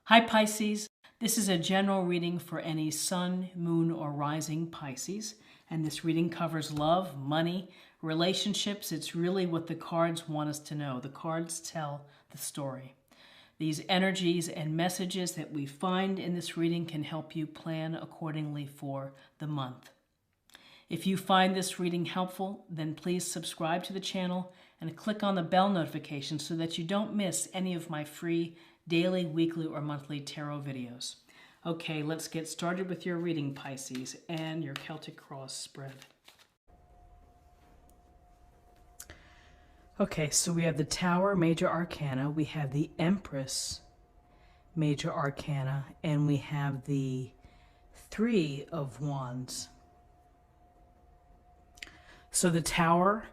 Hi Pisces, this is a general reading for any sun, moon, or rising Pisces, and this reading covers love, money, relationships. It's really what the cards want us to know. The cards tell the story. These energies and messages that we find in this reading can help you plan accordingly for the month. If you find this reading helpful, then please subscribe to the channel and click on the bell notification so that you don't miss any of my free daily, weekly, or monthly tarot videos. Okay, let's get started with your reading, Pisces, and your Celtic Cross spread. Okay, so we have the Tower, Major Arcana, we have the Empress, Major Arcana, and we have the Three of Wands. So the Tower,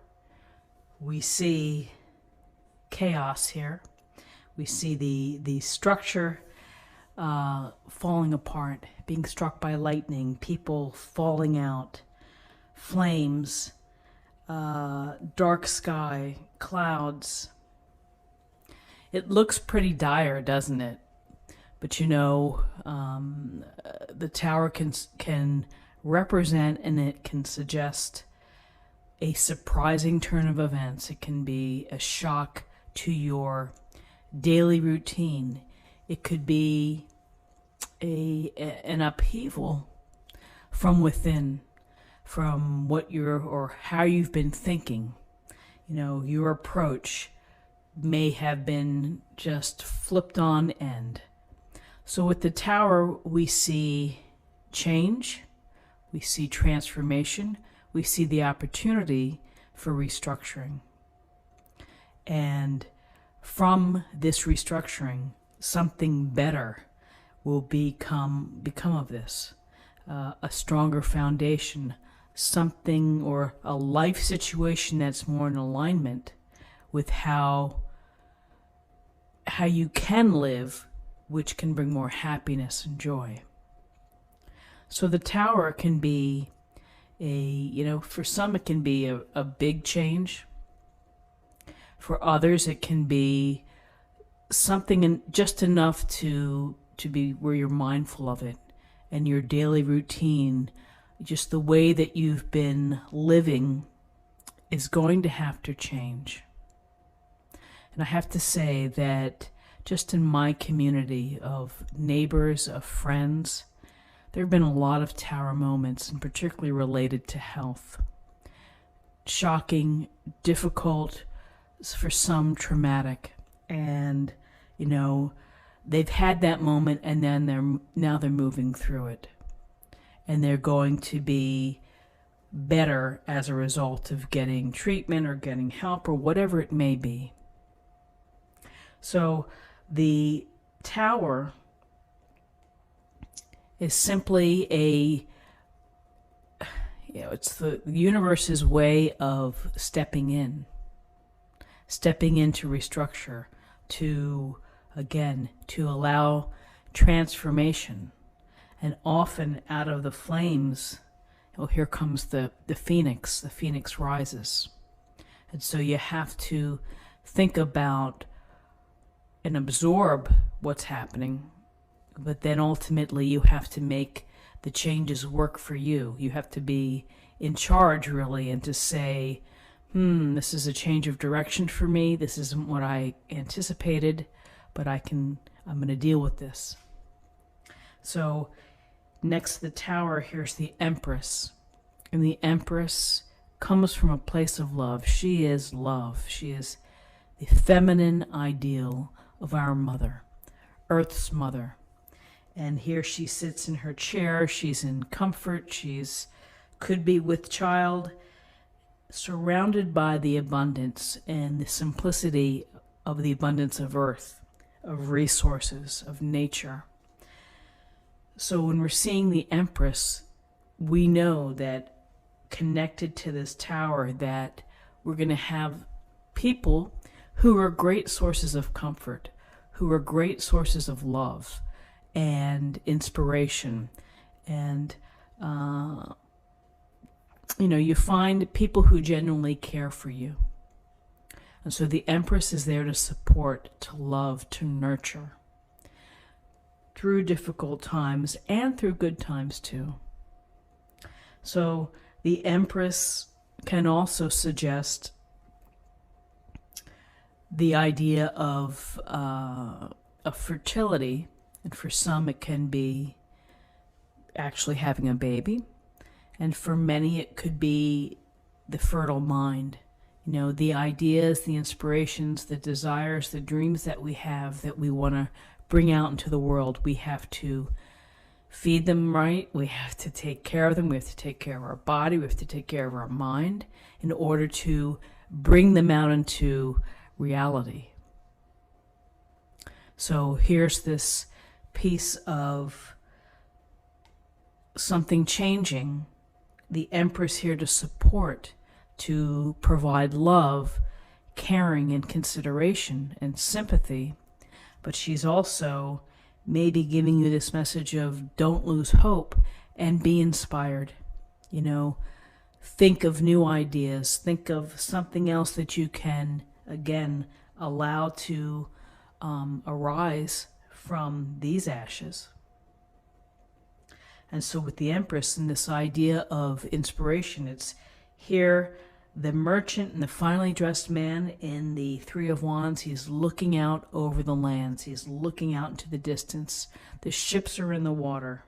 we see chaos here. We see the structure falling apart, being struck by lightning, people falling out, flames, dark sky, clouds. It looks pretty dire, doesn't it? But you know, the Tower can represent, and it can suggest a surprising turn of events. It can be a shock to your daily routine. It could be an upheaval from within, from what you're or how you've been thinking. You know, your approach may have been just flipped on end. So with the Tower, we see change, we see transformation, we see the opportunity for restructuring. And from this restructuring, something better will become of this. A stronger foundation, something or a life situation that's more in alignment with how you can live, which can bring more happiness and joy. So the Tower can be for some it can be a big change. For others it can be something just enough to be where you're mindful of it, and your daily routine, just the way that you've been living, is going to have to change. And I have to say that just in my community of neighbors, of friends, there have been a lot of Tower moments, and particularly related to health. Shocking, difficult, for some traumatic. And, you know, they've had that moment, and then they're moving through it. And they're going to be better as a result of getting treatment or getting help or whatever it may be. So the Tower is simply it's the universe's way of stepping into restructure, to allow transformation. And often out of the flames, here comes the phoenix rises. And so you have to think about and absorb what's happening, but then ultimately you have to make the changes work for you. You have to be in charge, really, and to say, this is a change of direction for me. This isn't what I anticipated, but I'm going to deal with this. So next to the Tower, here's the Empress. And the Empress comes from a place of love. She is love. She is the feminine ideal of our mother, Earth's mother. And here she sits in her chair. She's in comfort. Could be with child, surrounded by the abundance and the simplicity of the abundance of Earth, of resources, of nature. So when we're seeing the Empress, we know that connected to this Tower, that we're going to have people who are great sources of comfort, who are great sources of love and inspiration. And you find people who genuinely care for you. And so the Empress is there to support, to love, to nurture. through difficult times and through good times too. So the Empress can also suggest the idea of fertility, and for some it can be actually having a baby, and for many it could be the fertile mind. You know, the ideas, the inspirations, the desires, the dreams that we have that we want to bring out into the world. We have to feed them right. We have to take care of them. We have to take care of our body. We have to take care of our mind in order to bring them out into reality. So here's this piece of something changing. The Empress here to support, to provide love, caring, and consideration and sympathy. But she's also maybe giving you this message of don't lose hope and be inspired. You know, think of new ideas. Think of something else that you can, again, allow to arise from these ashes. And so with the Empress and this idea of inspiration, it's here the merchant and the finely dressed man in the Three of Wands. He's looking out over the lands. He's looking out into the distance. The ships are in the water.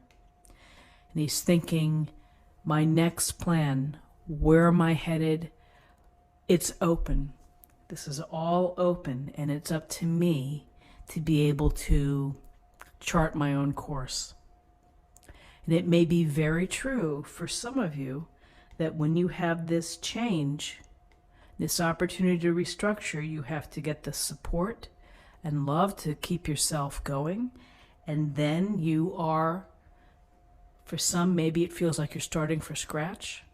And he's thinking, my next plan, where am I headed? It's open. This is all open, and it's up to me to be able to chart my own course. And it may be very true for some of you that when you have this change, this opportunity to restructure, you have to get the support and love to keep yourself going. And then you are, for some, maybe it feels like you're starting from scratch.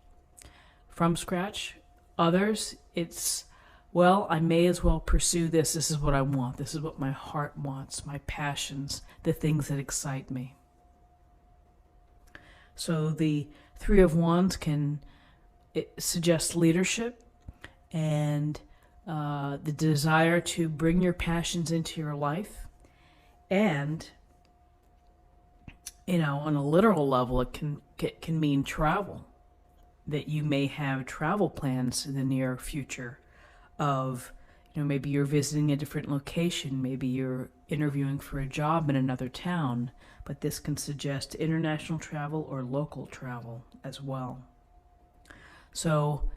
Others, it's, well, I may as well pursue this. This is what I want. This is what my heart wants, my passions, the things that excite me. So the Three of Wands can suggest leadership and the desire to bring your passions into your life. And, you know, on a literal level, it can mean travel, that you may have travel plans in the near future of, you know, maybe you're visiting a different location, maybe you're interviewing for a job in another town, but this can suggest international travel or local travel as well. So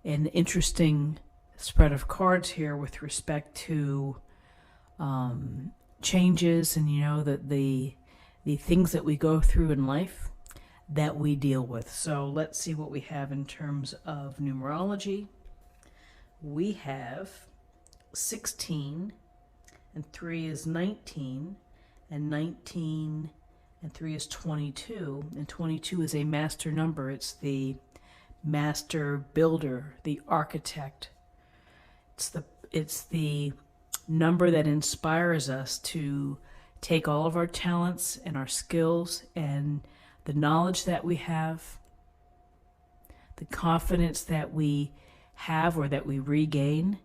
an interesting spread of cards here with respect to changes and, you know, the things that we go through in life that we deal with. So let's see what we have in terms of numerology. We have 16, and 3 is 19, and 19 and 3 is 22, and 22 is a master number. It's the master builder, the architect. It's the number that inspires us to take all of our talents and our skills and the knowledge that we have, the confidence that we have or that we regain,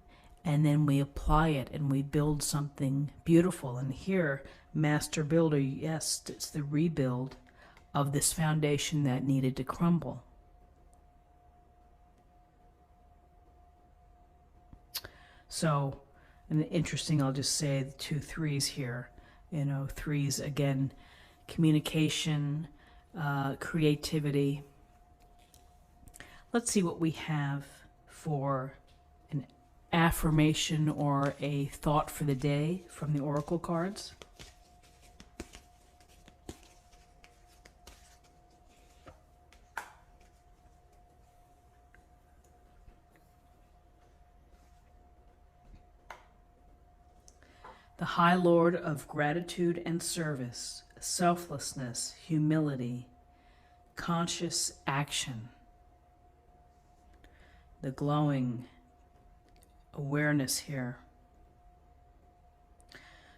and then we apply it and we build something beautiful. And here, master builder, yes, it's the rebuild of this foundation that needed to crumble. So, and interesting, I'll just say the 2 3s here. You know, 3s, again, communication, creativity. Let's see what we have for an affirmation or a thought for the day from the oracle cards. The High Lord of gratitude and service, selflessness, humility, conscious action. The glowing awareness here.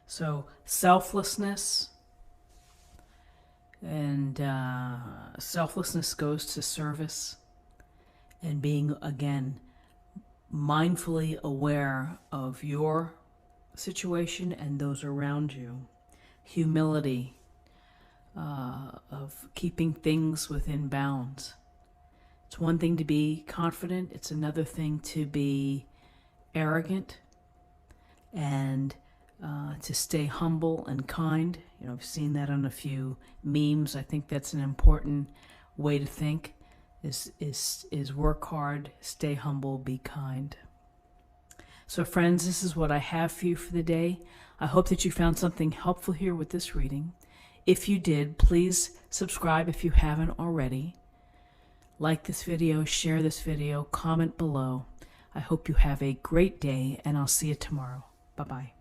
So selflessness, and selflessness goes to service and being, again, mindfully aware of your situation and those around you. Humility, of keeping things within bounds. It's one thing to be confident, it's another thing to be arrogant, and to stay humble and kind. You know, I've seen that on a few memes. I think that's an important way to think, is work hard, stay humble, be kind. So friends, this is what I have for you for the day. I hope that you found something helpful here with this reading. If you did, please subscribe if you haven't already. Like this video, share this video, comment below. I hope you have a great day, and I'll see you tomorrow. Bye-bye.